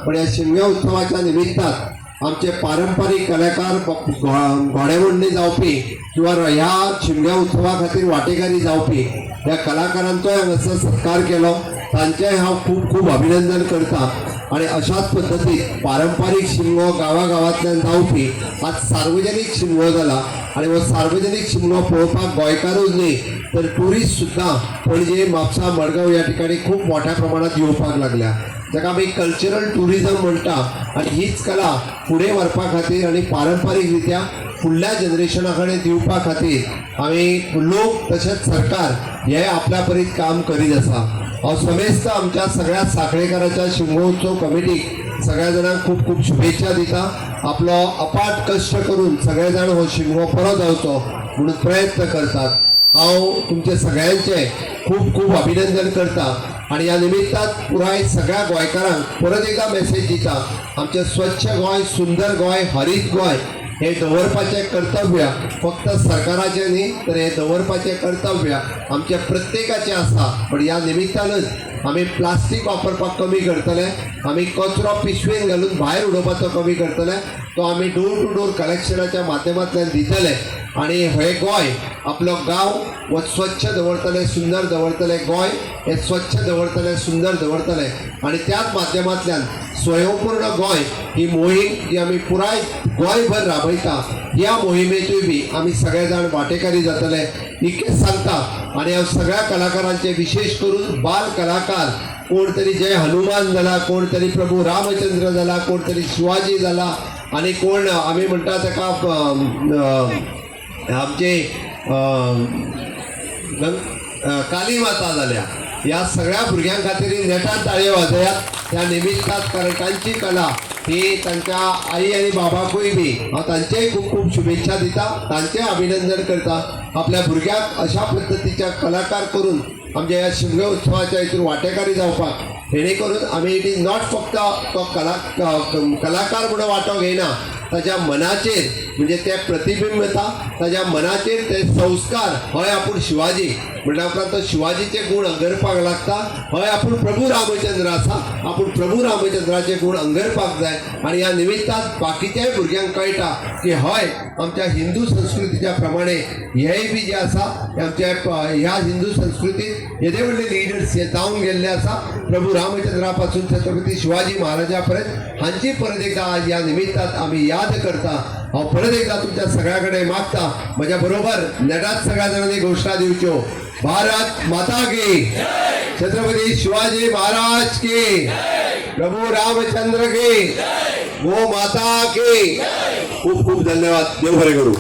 पण या शिमग्या उत्सवाच्या निमित्तात आमचे पारंपरिक कलाकार घोडेमोडणी जावपी किंवा ह्या शिमग्या उत्सवा खातीर वाटेकारी जावपी ह्या कलाकारांचो असो सत्कार केलो तांचे हांव खूब खूब अभिनंदन करता। आणि अशाच पद्धतीत पारंपरिक शिमगो गावागावांतल्यान जावपी आज सार्वजनीक शिमगो जाला आणि हो सार्वजनीक शिमगो पळोवपाक गोंयकारूच न्ही तर ट्युरिस्ट सुद्दां पणजे म्हापसा मडगांव या ठिकाणी खूब मोठ्या प्रमाणात येवपाक लागल्या, जाका आमी कल्चरल टुरिजम म्हणटा। आणि हीच कला फुडें व्हरपा खातीर आनी पारंपारीक रित्या फुडल्या जनरेशना कडेन दिवपा खातीर आमी लोक तशेंच सरकार हे आपल्या परीत काम करीत आसा। हांव समेस्त आमच्या सगळ्या साखळेकाराच्या शिमगो उत्सव कमिटीक सगळ्या जाणांक खूब खूब शुभेच्छा दिता। आपलो अपाट कश्ट करून सगळे जाण हो शिमगो बरो जावचो म्हणून प्रयत्न करतात। हांव तुमचे सगळ्यांचे खूब खूब अभिनंदन करता आणि या निमित्तान पुराय सगळ्या गोंयकारांक परत एकदा मेसेज दिता, आमचे स्वच्छ गोंय, सुंदर गोंय, हरीत गोंय हे दवरपाचें कर्तव्य फक्त सरकाराचें न्ही तर हे दवरपाचें कर्तव्य आमचे प्रत्येकाचें आसा। पण ह्या निमित्तानच आमी प्लास्टीक वापरपाक कमी करतले, आमी कचरो पिशवेन घालून भायर उडोवपाचो कमी करतले, तो आमी डोर टू डोर कलेक्शनाच्या माध्यमांतल्यान दितले आणि हे गोंय आपलो गांव वो स्वच्छ दवरतले, सुंदर दवरतले, गोंय हे स्वच्छ दवरतले, सुंदर दवरतले आणि त्याच माध्यमांतल्यान स्वयंपूर्ण गोंय ही मोहीम जी आमी पुराय गोंयभर राबयता ह्या मोहिमेचूय बी आमी सगळे जाण वांटेकारी जातले इतकेंच सांगता। आणि हांव सगळ्या कलाकारांचे विशेष करून बाल कलाकार कोण तरी जय हनुमान जाला, कोण तरी प्रभू रामचंद्र जाला, कोण तरी शिवाजी जाला आणि कोण आमी म्हणटा ताका आमचे काली माता जाल्या, ह्या सगळ्या भुरग्यां खातीर नेटान ताळयो वाजयात। त्या निमित्तान कारण तांची कला ही तांच्या आई आणि बाबाकूय बी हांव तांचेय खूब खूब शुभेच्छा दिता, तांचें अभिनंदन करता। आपल्या भुरग्यांक अशा पद्धतीच्या कलाकार करून आमच्या ह्या शिमगे उत्सवाच्या हितून वांटेकारी जावपाक जेणे करून आमी इट इज नॉट फक्त तो कलाकार म्हणून वांटो घेयना ताच्या मनाचेर म्हणजे ते प्रतिबिंबता ताच्या मनाचेर ते संस्कार हय आपूण शिवाजी म्हणल्या उपरांत तो शिवाजीचे गुण अंगरपाक लागता हय आपूण प्रभू रामचंद्र आसा आपूण प्रभू रामचंद्राचे गुण अंगरपाक जाय आणि ह्या निमित्तान बाकीच्याय भुरग्यांक कळटा की हय आमच्या हिंदू संस्कृतीच्या प्रमाणे हेय बी जे आसा आमच्या ह्या हिंदू संस्कृतीत येदे व्हडले लिडर्स हे जावन गेल्ले आसा प्रभू रामचंद्रा पासून छत्रपती शिवाजी महाराजा पर्यंत हांची परत एकदा आज ह्या निमित्तान आमी याद करता हांव परत एकदा तुमच्या सगळ्या कडेन मागता म्हज्या बरोबर नेटात सगळ्या जाणांनी घोषणा दिवच्यो भारत माता की छत्रपती शिवाजी महाराज की प्रभू रामचंद्र की गो माता की खूप खूप धन्यवाद देव बरें करूं.